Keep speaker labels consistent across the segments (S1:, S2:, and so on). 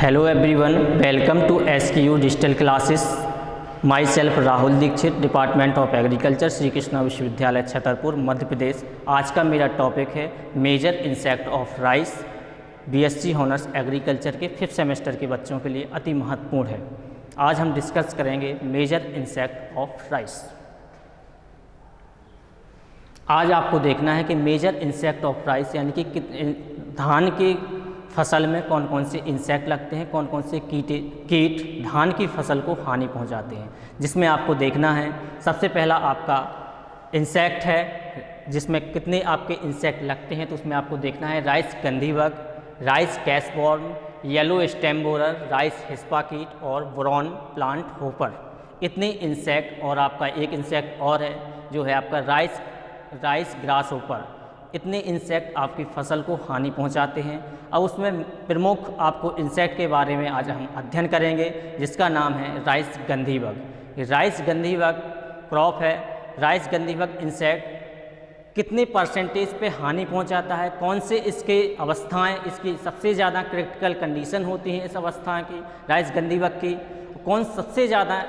S1: Hello everyone, welcome to SKU digital classes. My self Rahul Dixit, department of agriculture, Shri Krishna विश्वविद्यालय छतरपुर, मध्य प्रदेश। आज का मेरा टॉपिक है major insect of rice. BSc honours agriculture के 5th semester के बच्चों के लिए अति महत्वपूर्ण है। आज हम डिस्कस करेंगे मेजर इंसेक्ट ऑफ राइस। आज आपको देखना है कि मेजर इंसेक्ट ऑफ राइस यानी कि धान की फसल में कौन कौन से इंसेक्ट लगते हैं, कौन कौन से कीट धान की फसल को हानि पहुंचाते हैं, जिसमें आपको देखना है। सबसे पहला आपका इंसेक्ट है जिसमें कितने आपके इंसेक्ट लगते हैं, तो उसमें आपको देखना है rice gundhi bug, rice caseworm, yellow stem borer, rice hispa कीट और ब्राउन प्लांट होपर। इतने इंसेक्ट, और आपका एक इंसेक्ट और है जो है आपका राइस ग्रास होपर। इतने इंसेक्ट आपकी फसल को हानि पहुंचाते हैं। अब उसमें प्रमुख आपको इंसेक्ट के बारे में आज हम अध्ययन करेंगे, जिसका नाम है राइस गंधीबग। राइस गंधीबग क्रॉप है। राइस गंधीबग इंसेक्ट कितने परसेंटेज पे हानि पहुंचाता है, कौन से इसके अवस्थाएं, इसकी सबसे ज़्यादा क्रिटिकल कंडीशन होती हैं इस अवस्था की राइस गंधीबग की, कौन सबसे ज़्यादा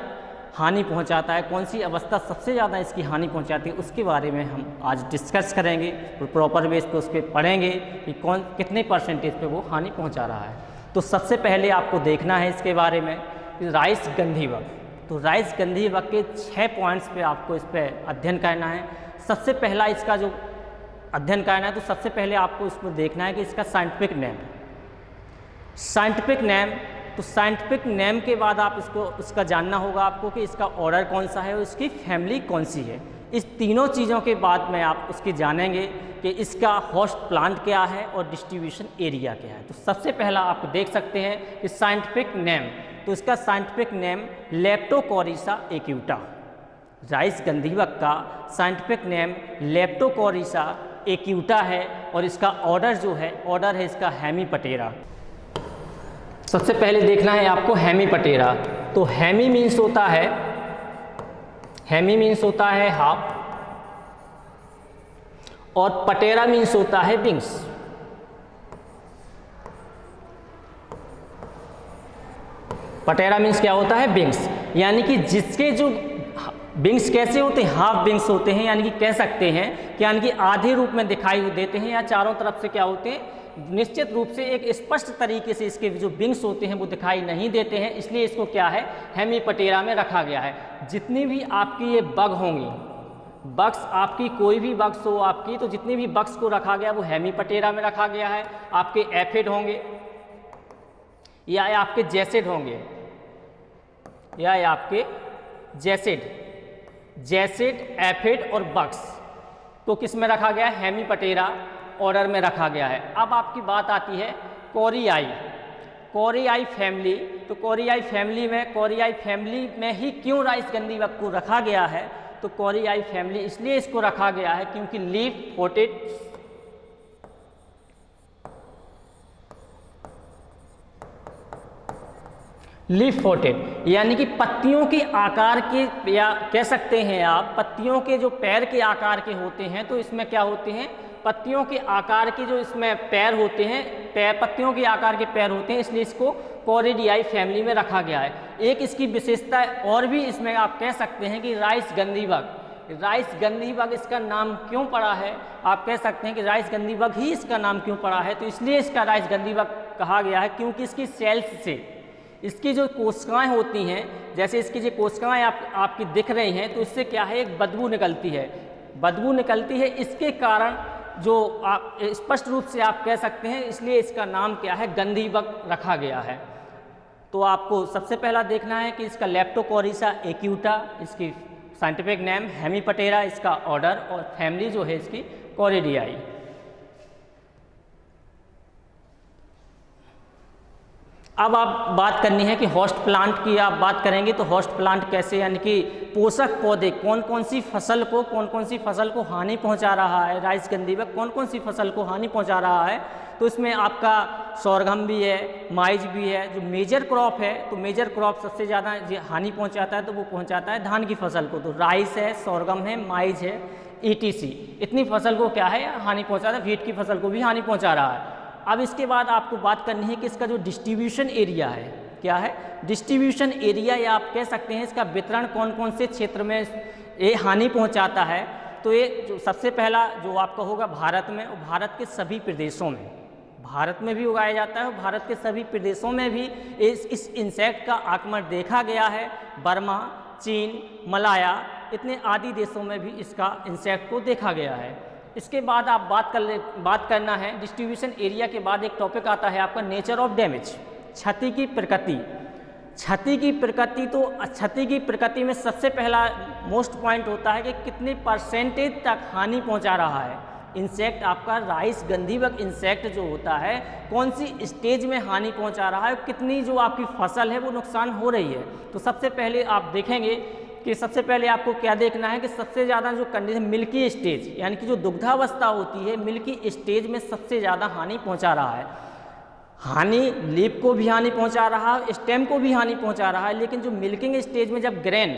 S1: हानि पहुंचाता है, कौन सी अवस्था सबसे ज़्यादा इसकी हानि पहुंचाती है, उसके बारे में हम आज डिस्कस करेंगे। प्रॉपर बेस पे उस पर पढ़ेंगे कि कौन कितने परसेंटेज पे वो हानि पहुंचा रहा है। तो सबसे पहले आपको देखना है इसके बारे में कि राइस गंधीबग। तो राइस गंधीबग के 6 पॉइंट्स पे आपको इस पर अध्ययन करना है। सबसे पहला इसका जो अध्ययन करना है, तो सबसे पहले आपको इसको देखना है कि इसका साइंटिफिक नेम। तो साइंटिफिक नेम के बाद आप इसका जानना होगा आपको कि इसका ऑर्डर कौन सा है और इसकी फैमिली कौन सी है। इस तीनों चीज़ों के बाद में आप उसके जानेंगे कि इसका होस्ट प्लांट क्या है और डिस्ट्रीब्यूशन एरिया क्या है। तो सबसे पहला आप देख सकते हैं कि साइंटिफिक नेम, तो इसका scientific name Leptocorisa acuta. Rice गंधीबग का साइंटिफिक नेम लेप्टोकोरिसा एक्यूटा है और इसका ऑर्डर जो है, ऑर्डर है इसका हेमीपटेरा। सबसे पहले देखना है आपको हेमीपटेरा। तो हेमी मीन्स होता है हाफ, और पटेरा मीन्स होता है विंग्स। पटेरा मीन्स क्या होता है? विंग्स। यानी कि जिसके जो विंग्स कैसे होते हैं, हाफ विंग्स होते हैं, यानी कि कह सकते हैं कि यानी कि आधे रूप में दिखाई देते हैं, या चारों तरफ से क्या होते हैं, निश्चित रूप से एक स्पष्ट तरीके से इसके जो विंग्स होते हैं वो दिखाई नहीं देते हैं, इसलिए इसको क्या है, हेमीपटेरा में रखा गया है। जितनी भी आपकी ये बग होंगी, बग्स आपकी कोई भी बग्स हो आपकी, तो जितनी भी बग्स को रखा गया वो हेमीपटेरा में रखा गया है। आपके एफिड होंगे या आपके जैसिड होंगे, या आपके जैसिड एफिड और बग्स को किस में रखा गया है? हेमीपटेरा ऑर्डर में रखा गया है। अब आपकी बात आती है कोरियाई फैमिली। तो कोरियाई फैमिली में ही क्यों राइस गंधीबग को रखा गया है? तो कोरियाई फैमिली इसलिए इसको रखा गया है क्योंकि लीफ फोटेड यानी कि पत्तियों के आकार के, या कह सकते हैं आप पत्तियों के जो पैर के आकार के होते हैं, तो इसमें क्या होते हैं, पत्तियों के आकार के जो इसमें पैर होते हैं, पत्तियों के आकार के पैर होते हैं, इसलिए इसको कोरियाई फैमिली में रखा गया है। एक इसकी विशेषता और भी इसमें आप कह सकते हैं कि राइस गंधीबग इसका नाम क्यों पड़ा है? आप कह सकते हैं कि राइस गंधीबग ही इसका नाम क्यों पड़ा है? तो इसलिए इसका राइस गंधीबग कहा गया है क्योंकि इसकी सेल्स से, इसकी जो कोशिकाएं होती हैं, जैसे इसकी जो कोशिकाएं आपकी दिख रही हैं, तो इससे क्या है, एक बदबू निकलती है। इसके कारण जो आप स्पष्ट रूप से आप कह सकते हैं, इसलिए इसका नाम क्या है, गंधीबग रखा गया है। तो आपको सबसे पहला देखना है कि इसका लेप्टोकोरिसा एक्यूटा, इसकी साइंटिफिक नेम हेमीपटेरा, इसका ऑर्डर, और फैमिली जो है इसकी कोरियाई। अब आप बात करनी है कि होस्ट प्लांट की आप बात करेंगे, तो होस्ट प्लांट कैसे, यानी कि पोषक पौधे कौन कौन सी फसल को हानि पहुंचा रहा है, राइस गंधीबग कौन कौन सी फसल को हानि पहुंचा रहा है। तो इसमें आपका सोरगम भी है, माइज भी है। जो मेजर क्रॉप है, तो मेजर क्रॉप सबसे ज़्यादा हानि पहुंचाता है, तो वो पहुंचाता है धान की फसल को। तो राइस है, सोरगम है, माइज है, ETC, इतनी फसल को क्या है हानि पहुंचाता है, वीट की फसल को भी हानि पहुंचा रहा है। अब इसके बाद आपको बात करनी है कि इसका जो डिस्ट्रीब्यूशन एरिया है, क्या है डिस्ट्रीब्यूशन एरिया, या आप कह सकते हैं इसका वितरण कौन कौन से क्षेत्र में ये हानि पहुंचाता है। तो ये जो सबसे पहला जो आपका होगा भारत में, और भारत के सभी प्रदेशों में, भारत में भी उगाया जाता है और भारत के सभी प्रदेशों में भी इस इंसेक्ट का आक्रमण देखा गया है। बर्मा, चीन, मलाया इतने आदि देशों में भी इसका इंसेक्ट को देखा गया है। इसके बाद आप बात करना है डिस्ट्रीब्यूशन एरिया के बाद एक टॉपिक आता है आपका नेचर ऑफ डैमेज, क्षति की प्रकृति। क्षति की प्रकृति, तो क्षति की प्रकृति में सबसे पहला मोस्ट पॉइंट होता है कि कितने परसेंटेज तक हानि पहुंचा रहा है इंसेक्ट। आपका राइस गंधीबग इंसेक्ट जो होता है कौन सी स्टेज में हानि पहुंचा रहा है, कितनी जो आपकी फसल है वो नुकसान हो रही है। तो सबसे पहले आप देखेंगे कि सबसे पहले आपको क्या देखना है कि सबसे ज़्यादा जो कंडीशन मिल्की स्टेज, यानी कि जो दुग्धावस्था होती है, मिल्की स्टेज में सबसे ज़्यादा हानि पहुंचा रहा है। हानि लीफ को भी हानि पहुंचा रहा है, स्टेम को भी हानि पहुंचा रहा है, लेकिन जो मिल्किंग स्टेज में जब ग्रेन,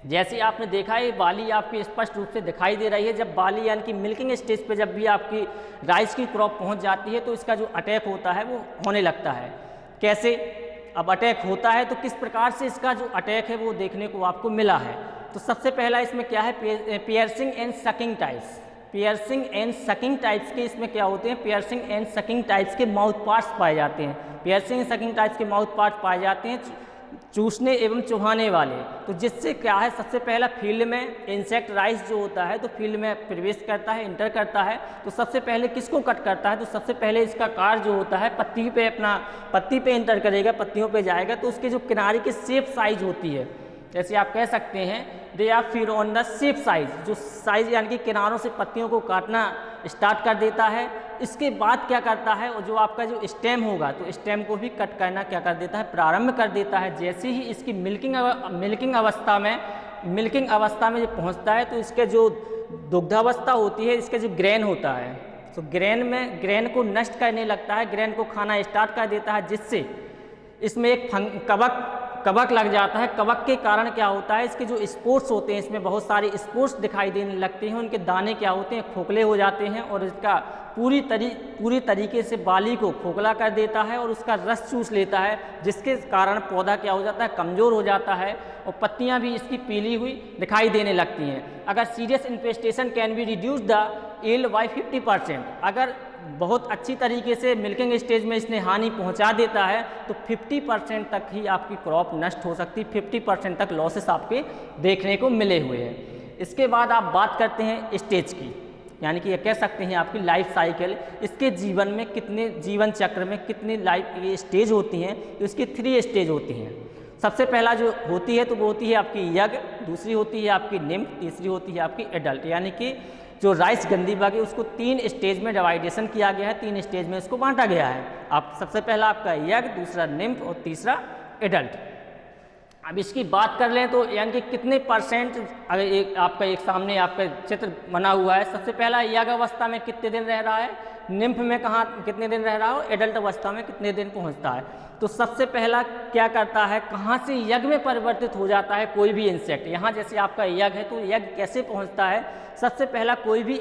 S1: जैसे आपने देखा है बाली आपकी स्पष्ट रूप से दिखाई दे रही है, जब बाली यानी कि मिल्किंग स्टेज पे जब भी आपकी राइस की क्रॉप पहुंच जाती है तो इसका जो अटैक होता है वो होने लगता है। कैसे अब अटैक होता है, तो किस प्रकार से इसका जो अटैक है वो देखने को आपको मिला है। तो सबसे पहला इसमें क्या है, piercing and sucking types. Piercing and sucking types के इसमें क्या होते हैं, पियर्सिंग एंड सकिंग टाइप्स के माउथ पार्ट्स पाए जाते हैं। पियर्सिंग एंड सकिंग टाइप्स के माउथ पार्ट्स पाए जाते हैं चूसने एवं चुहाने वाले। तो जिससे क्या है, सबसे पहला फील्ड में इंसेक्ट राइस जो होता है तो फील्ड में प्रवेश करता है, इंटर करता है, तो सबसे पहले किसको कट करता है, तो सबसे पहले इसका कार जो होता है पत्ती पे इंटर करेगा, पत्तियों पे जाएगा, तो उसके जो किनारे की शेप साइज होती है, जैसे आप कह सकते हैं they are feed on the shape size, जो साइज यानी कि किनारों से पत्तियों को काटना स्टार्ट कर देता है। इसके बाद क्या करता है, और जो आपका जो स्टेम होगा तो स्टेम को भी कट करना क्या कर देता है, प्रारंभ कर देता है। जैसे ही इसकी मिल्किंग अवस्था में जो पहुंचता है तो इसके जो दुग्धावस्था होती है, इसके जो ग्रेन होता है, तो ग्रेन को नष्ट करने लगता है, ग्रेन को खाना स्टार्ट कर देता है, जिससे इसमें एक कवक लग जाता है। कवक के कारण क्या होता है, इसके जो स्पोर्स होते हैं, इसमें बहुत सारे स्पोर्स दिखाई देने लगते हैं, उनके दाने क्या होते हैं, खोखले हो जाते हैं, और इसका पूरी तरीके से बाली को खोखला कर देता है और उसका रस चूस लेता है, जिसके कारण पौधा क्या हो जाता है, कमज़ोर हो जाता है और पत्तियां भी इसकी पीली हुई दिखाई देने लगती हैं। अगर serious infestation can be reduce the yield by 50%, अगर बहुत अच्छी तरीके से मिल्किंग स्टेज में इसने हानि पहुंचा देता है तो 50% तक ही आपकी क्रॉप नष्ट हो सकती है, 50% तक लॉसेस आपके देखने को मिले हुए हैं। इसके बाद आप बात करते हैं स्टेज की, यानी कि ये कह सकते हैं आपकी लाइफ साइकिल, इसके जीवन में कितने, जीवन चक्र में कितने लाइफ ये स्टेज होती हैं, तो इसकी 3 स्टेज होती हैं। सबसे पहला जो होती है तो वो होती है आपकी यग, दूसरी होती है आपकी निम्फ, तीसरी होती है आपकी एडल्ट। यानी कि जो राइस गंधीबग है उसको 3 स्टेज में डिवाइडेशन किया गया है, 3 स्टेज में इसको बांटा गया है। आप सबसे पहला आपका यग, दूसरा निम्फ और तीसरा एडल्ट। अब इसकी बात कर लें तो यानी कि कितने परसेंट, अगर आपका एक सामने आपका चित्र बना हुआ है, सबसे पहला यग अवस्था में कितने दिन रह रहा है, निम्फ में कितने दिन रह रहा हो, एडल्ट अवस्था में कितने दिन पहुंचता है। तो सबसे पहला क्या करता है, कहाँ से यग में परिवर्तित हो जाता है कोई भी इंसेक्ट। यहाँ जैसे आपका यग है तो यग कैसे पहुँचता है, सबसे पहला कोई भी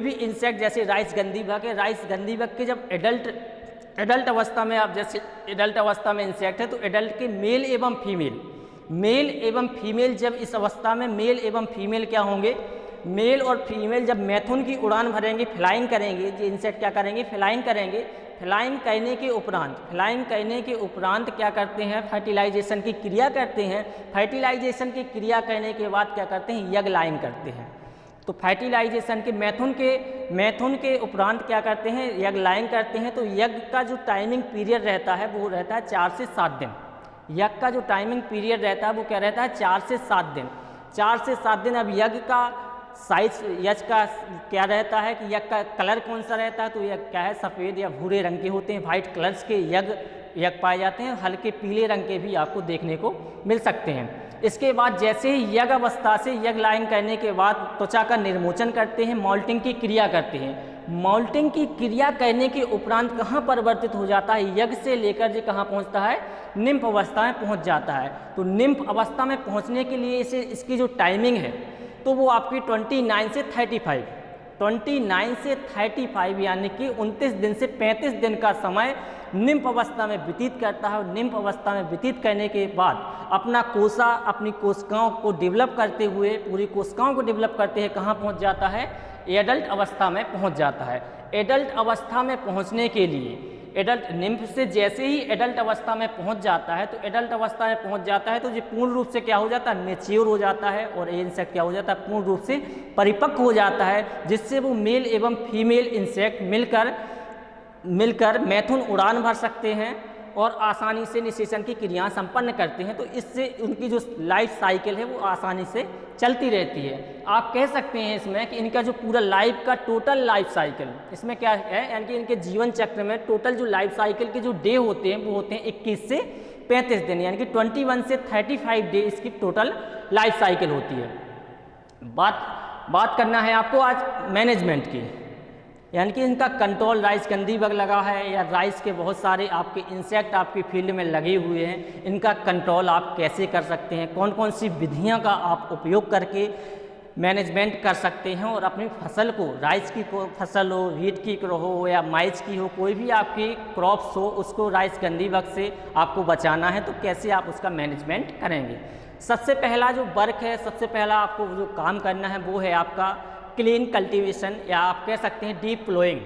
S1: इंसेक्ट जैसे राइस गंधीबग है, राइस गंधीबग के जब एडल्ट अवस्था में, आप जैसे एडल्ट अवस्था में इंसेक्ट है तो एडल्ट के मेल एवं फीमेल जब इस अवस्था में मेल एवं फीमेल क्या होंगे, मेल और फीमेल जब मैथुन की उड़ान भरेंगे, फ्लाइंग करेंगे, जो इंसेक्ट क्या करेंगे, फ्लाइंग करेंगे। फ्लाइंग करने के उपरांत क्या करते हैं, फर्टिलाइजेशन की क्रिया करते हैं। फर्टिलाइजेशन की क्रिया करने के बाद क्या करते हैं, यग लाइन करते हैं। तो फर्टिलाइजेशन के मैथुन के उपरांत क्या करते हैं, यग लाइन करते हैं। तो यग का जो टाइमिंग पीरियड रहता है वो रहता है 4 से 7 दिन। यग का जो टाइमिंग पीरियड रहता है वो क्या रहता है, 4 से 7 दिन। 4 से 7 दिन। अब यग का साइज, यज का क्या रहता है कि यग का कलर कौन सा रहता है, तो यग क्या है, सफ़ेद या भूरे रंग के होते हैं। वाइट कलर्स के यग पाए जाते हैं, हल्के पीले रंग के भी आपको देखने को मिल सकते हैं। इसके बाद जैसे ही यग अवस्था से यग लाइन करने के बाद त्वचा का निर्मोचन करते हैं, मॉल्टिंग की क्रिया करते हैं। मॉल्टिंग की क्रिया करने के उपरांत कहाँ परिवर्तित हो जाता है, यग से लेकर जो कहाँ पहुँचता है, निम्फ अवस्था में पहुँच जाता है। तो निम्फ अवस्था में पहुँचने के लिए इसकी जो टाइमिंग है तो वो आपकी 29 से 35 29 से 35 यानी कि 29 दिन से 35 दिन का समय निम्फ अवस्था में व्यतीत करता है। और निम्फ अवस्था में व्यतीत करने के बाद अपनी कोशिकाओं को डेवलप करते हुए, पूरी कोशिकाओं को डेवलप करते हुए कहाँ पहुँच जाता है? एडल्ट अवस्था में पहुँच जाता है। एडल्ट अवस्था में पहुँचने के लिए एडल्ट निम्फ से जैसे ही एडल्ट अवस्था में पहुंच जाता है, तो एडल्ट अवस्था में पहुंच जाता है तो ये पूर्ण रूप से क्या हो जाता है? मैच्योर हो जाता है। और ये इंसेक्ट क्या हो जाता है? पूर्ण रूप से परिपक्व हो जाता है, जिससे वो मेल एवं फीमेल इंसेक्ट मिलकर मैथुन उड़ान भर सकते हैं और आसानी से निषेचन की क्रियाएं संपन्न करते हैं। तो इससे उनकी जो लाइफ साइकिल है वो आसानी से चलती रहती है। आप कह सकते हैं इसमें कि इनका जो पूरा लाइफ का टोटल लाइफ साइकिल इसमें क्या है, यानी कि इनके जीवन चक्र में टोटल जो लाइफ साइकिल के जो डे होते हैं वो होते हैं 21 से 35 दिन, यानी कि 21 से 35 डे इसकी टोटल लाइफ साइकिल होती है। बात करना है आपको आज मैनेजमेंट की, यानी कि इनका कंट्रोल। राइस गंदी बग लगा है या राइस के बहुत सारे आपके इंसेक्ट आपकी फील्ड में लगे हुए हैं, इनका कंट्रोल आप कैसे कर सकते हैं, कौन कौन सी विधियां का आप उपयोग करके मैनेजमेंट कर सकते हैं और अपनी फसल को, राइस की फसल हो, वीट की हो या माइज की हो, कोई भी आपकी क्रॉप्स हो, उसको राइस गंदी बग से आपको बचाना है तो कैसे आप उसका मैनेजमेंट करेंगे। सबसे पहला जो वर्क है, सबसे पहला आपको जो काम करना है वो है आपका क्लीन कल्टीवेशन, या आप कह सकते हैं डीप प्लोइंग।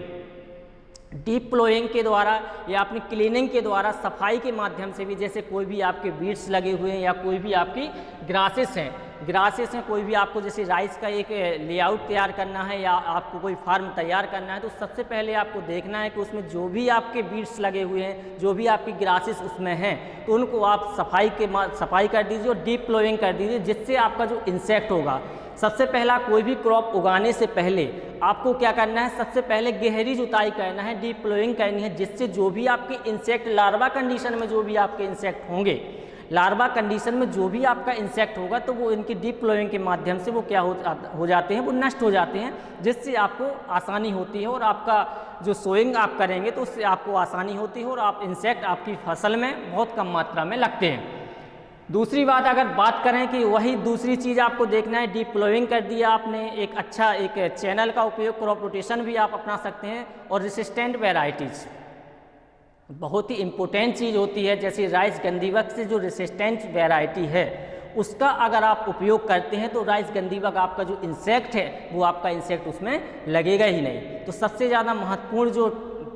S1: डीप प्लोइंग के द्वारा या अपनी क्लीनिंग के द्वारा, सफाई के माध्यम से भी, जैसे कोई भी आपके बीड्स लगे हुए हैं या कोई भी आपकी ग्रासेस हैं, कोई भी आपको जैसे राइस का एक लेआउट तैयार करना है या आपको कोई फार्म तैयार करना है, तो सबसे पहले आपको देखना है कि उसमें जो भी आपके बीड्स लगे हुए हैं, जो भी आपकी ग्रासेस उसमें हैं, तो उनको आप सफाई कर दीजिए और डीप प्लोइंग कर दीजिए, जिससे आपका जो इंसेक्ट होगा, सबसे पहला कोई भी क्रॉप उगाने से पहले आपको क्या करना है? सबसे पहले गहरी जुताई करना है, डीप प्लोइंग करनी है, जिससे जो भी आपके इंसेक्ट लार्वा कंडीशन में जो भी आपके इंसेक्ट होंगे, लार्वा कंडीशन में जो भी आपका इंसेक्ट होगा, तो वो इनकी डीप प्लोइंग के माध्यम से वो क्या हो जाते हैं? वो नष्ट हो जाते हैं, जिससे आपको आसानी होती है और आपका जो सोइंग आप करेंगे तो उससे आपको आसानी होती है और आप इंसेक्ट आपकी फसल में बहुत कम मात्रा में लगते हैं। दूसरी बात अगर बात करें कि वही दूसरी चीज़ आपको देखना है, डीप प्लोइंग कर दिया आपने, एक अच्छा एक चैनल का उपयोग, क्रॉप रोटेशन भी आप अपना सकते हैं, और रेसिस्टेंट वेराइटीज़ बहुत ही इम्पोर्टेंट चीज़ होती है। जैसे राइस गंदीबग से जो रेसिस्टेंट वेराइटी है उसका अगर आप उपयोग करते हैं तो राइस गंदीबग आपका जो इंसेक्ट है वो आपका इंसेक्ट उसमें लगेगा ही नहीं। तो सबसे ज़्यादा महत्वपूर्ण जो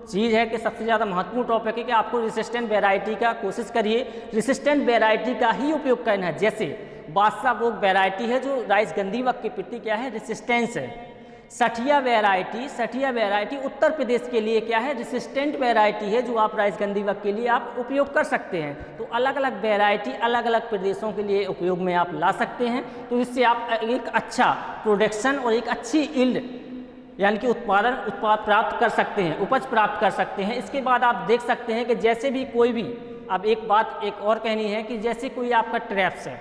S1: चीज़ है कि सबसे ज़्यादा महत्वपूर्ण टॉपिक है कि आपको रेसिस्टेंट वेराइटी का कोशिश करिए, रेसिस्टेंट वेराइटी का ही उपयोग करना है। जैसे बादशाह वो वेराइटी है जो राइस गंदीबग के प्रति क्या है? रेसिस्टेंस है। सठिया वेराइटी उत्तर प्रदेश के लिए क्या है? रेसिस्टेंट वेराइटी है, जो आप राइस गंदीबग के लिए आप उपयोग कर सकते हैं। तो अलग अलग वेराइटी अलग अलग प्रदेशों के लिए उपयोग में आप ला सकते हैं, तो इससे आप एक अच्छा प्रोडक्शन और एक अच्छी यील्ड यानी कि उत्पाद प्राप्त कर सकते हैं, उपज प्राप्त कर सकते हैं। इसके बाद आप देख सकते हैं कि जैसे भी कोई भी, अब एक बात एक और कहनी है कि जैसे कोई आपका ट्रैप्स है,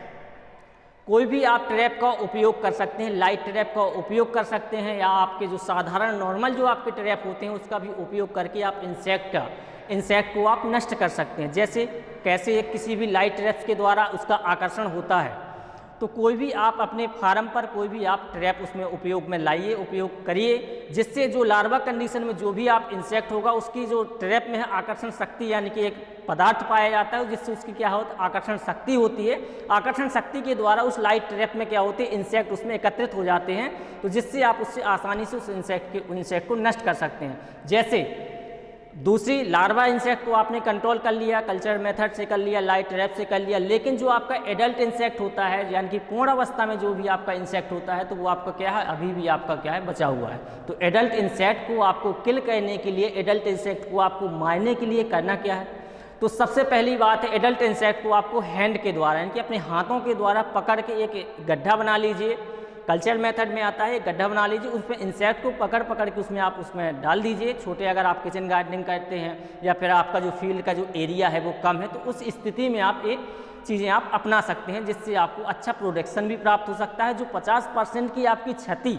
S1: कोई भी आप ट्रैप का उपयोग कर सकते हैं, लाइट ट्रैप का उपयोग कर सकते हैं, या आपके जो साधारण नॉर्मल जो आपके ट्रैप होते हैं उसका भी उपयोग करके आप इंसेक्ट को आप नष्ट कर सकते हैं। जैसे कैसे किसी भी लाइट ट्रैप्स के द्वारा उसका आकर्षण होता है, तो कोई भी आप अपने फार्म पर कोई भी आप ट्रैप उसमें उपयोग में लाइए, उपयोग करिए, जिससे जो लार्वा कंडीशन में जो भी आप इंसेक्ट होगा उसकी जो ट्रैप में है आकर्षण शक्ति यानी कि एक पदार्थ पाया जाता है जिससे उसकी क्या होता है? आकर्षण शक्ति होती है। आकर्षण शक्ति के द्वारा उस लाइट ट्रैप में क्या होते हैं? इंसेक्ट उसमें एकत्रित हो जाते हैं, तो जिससे आप उससे आसानी से उस इंसेक्ट को नष्ट कर सकते हैं। जैसे दूसरी लार्वा इंसेक्ट को आपने कंट्रोल कर लिया, कल्चर मेथड से कर लिया, लाइट ट्रैप से कर लिया, लेकिन जो आपका एडल्ट इंसेक्ट होता है यानी कि पूर्ण अवस्था में जो भी आपका इंसेक्ट होता है, तो वो आपका क्या है? अभी भी आपका क्या है? बचा हुआ है। तो एडल्ट इंसेक्ट को आपको किल करने के लिए, एडल्ट इंसेक्ट को आपको मारने के लिए करना क्या है? तो सबसे पहली बात है, एडल्ट इंसेक्ट को आपको हैंड के द्वारा यानी कि अपने हाथों के द्वारा पकड़ के एक गड्ढा बना लीजिए। कल्चर मेथड में आता है, गड्ढा बना लीजिए, उसमें इंसेक्ट को पकड़ के उसमें आप उसमें डाल दीजिए। छोटे अगर आप किचन गार्डनिंग करते हैं या फिर आपका जो फील्ड का जो एरिया है वो कम है, तो उस स्थिति में आप एक चीज़ें आप अपना सकते हैं, जिससे आपको अच्छा प्रोडक्शन भी प्राप्त हो सकता है। जो 50% की आपकी क्षति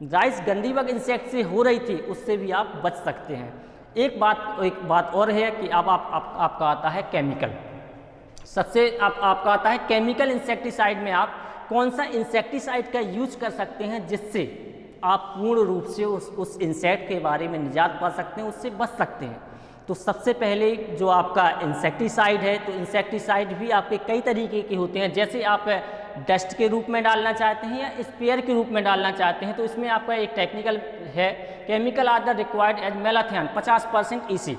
S1: राइस गंदीबग इंसेक्ट से हो रही थी उससे भी आप बच सकते हैं। एक बात और है कि अब आपका आता है केमिकल। सबसे आपका आता है केमिकल इंसेक्टिसाइड में आप कौन सा इंसेक्टिसाइड का यूज कर सकते हैं जिससे आप पूर्ण रूप से उस इंसेक्ट के बारे में निजात पा सकते हैं, उससे बच सकते हैं। तो सबसे पहले जो आपका इंसेक्टिसाइड है, तो इंसेक्टिसाइड भी आपके कई तरीके के होते हैं। जैसे आप डस्ट के रूप में डालना चाहते हैं या स्प्रेयर के रूप में डालना चाहते हैं, तो इसमें आपका एक टेक्निकल है, chemical are the required as malathion 50% EC।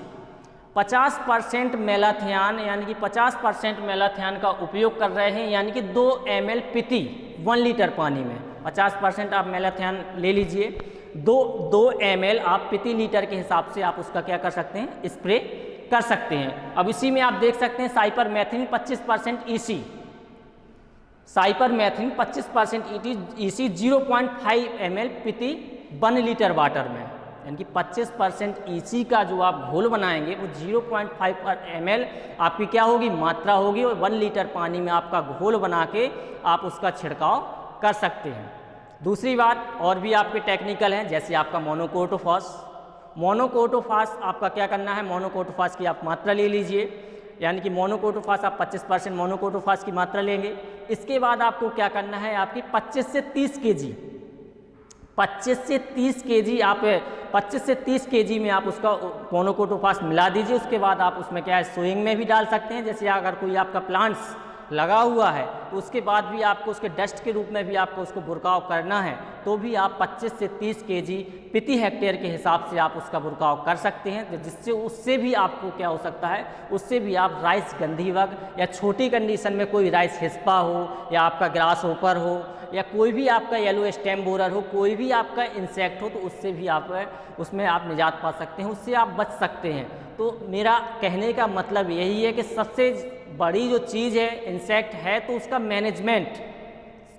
S1: 50% malathion यानी कि 50% मेलाथियान का उपयोग कर रहे हैं, यानी कि 2 ml प्रति 1 लीटर पानी में 50% आप मेलाथियान ले लीजिए। 2 ml आप प्रति लीटर के हिसाब से आप उसका क्या कर सकते हैं, स्प्रे कर सकते हैं। अब इसी में आप देख सकते हैं cypermethrin 25% EC, cypermethrin 25% EC 0.5 ml प्रति 1 लीटर वाटर में, यानी कि 25% EC का जो आप घोल बनाएंगे वो 0.5 ml आपकी क्या होगी, मात्रा होगी, और 1 लीटर पानी में आपका घोल बना के आप उसका छिड़काव कर सकते हैं। दूसरी बात और भी आपके टेक्निकल हैं, जैसे आपका मोनोक्रोटोफॉस। मोनोक्रोटोफॉस आपका क्या करना है, मोनोक्रोटोफॉस की आप मात्रा ले लीजिए, यानी कि मोनोक्रोटोफॉस आप 25% मोनोक्रोटोफॉस की मात्रा लेंगे। इसके बाद आपको क्या करना है, आपकी 25 से 30 kg 25 से 30 kg आप 25 से 30 kg में आप उसका मोनोक्रोटोफॉस मिला दीजिए। उसके बाद आप उसमें क्या है, सोइंग में भी डाल सकते हैं। जैसे अगर कोई आपका प्लांट्स लगा हुआ है तो उसके बाद भी आपको उसके डस्ट के रूप में भी आपको उसको बुरकाव करना है, तो भी आप 25 से 30 kg प्रति हेक्टेयर के हिसाब से आप उसका बुरकाव कर सकते हैं, जिससे उससे भी आपको क्या हो सकता है, उससे भी आप राइस गंधीबग या छोटी कंडीशन में कोई राइस हिस्पा हो या आपका ग्रास होपर हो या कोई भी आपका येलो स्टेम बोरर हो, कोई भी आपका इंसेक्ट हो, तो उससे भी आप उसमें आप निजात पा सकते हैं, उससे आप बच सकते हैं। तो मेरा कहने का मतलब यही है कि सबसे बड़ी जो चीज़ है इंसेक्ट है, तो उसका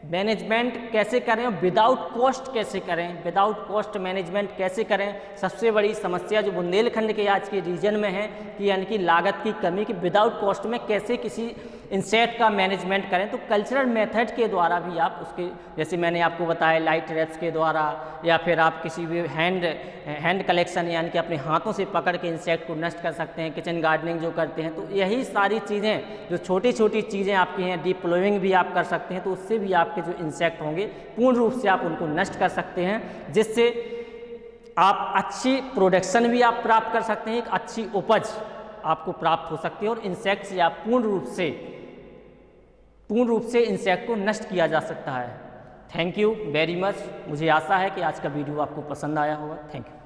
S1: मैनेजमेंट कैसे करें, विदाउट कॉस्ट कैसे करें, विदाउट कॉस्ट मैनेजमेंट कैसे करें। सबसे बड़ी समस्या जो बुंदेलखंड के आज के रीजन में है कि यानी कि लागत की कमी, कि विदाउट कॉस्ट में कैसे किसी इंसेक्ट का मैनेजमेंट करें। तो कल्चरल मेथड के द्वारा भी आप उसके, जैसे मैंने आपको बताया, लाइट ट्रैप्स के द्वारा, या फिर आप किसी भी हैंड कलेक्शन यानी कि अपने हाथों से पकड़ के इंसेक्ट को नष्ट कर सकते हैं, किचन गार्डनिंग जो करते हैं। तो यही सारी चीज़ें जो छोटी छोटी चीज़ें आपकी हैं, डीप प्लोइंग भी आप कर सकते हैं, तो उससे भी आपके जो इंसेक्ट होंगे पूर्ण रूप से आप उनको नष्ट कर सकते हैं, जिससे आप अच्छी प्रोडक्शन भी आप प्राप्त कर सकते हैं, एक अच्छी उपज आपको प्राप्त हो सकती है, और इंसेक्ट से आप पूर्ण रूप से इंसेक्ट को नष्ट किया जा सकता है। Thank you very much. मुझे आशा है कि आज का वीडियो आपको पसंद आया होगा। Thank you.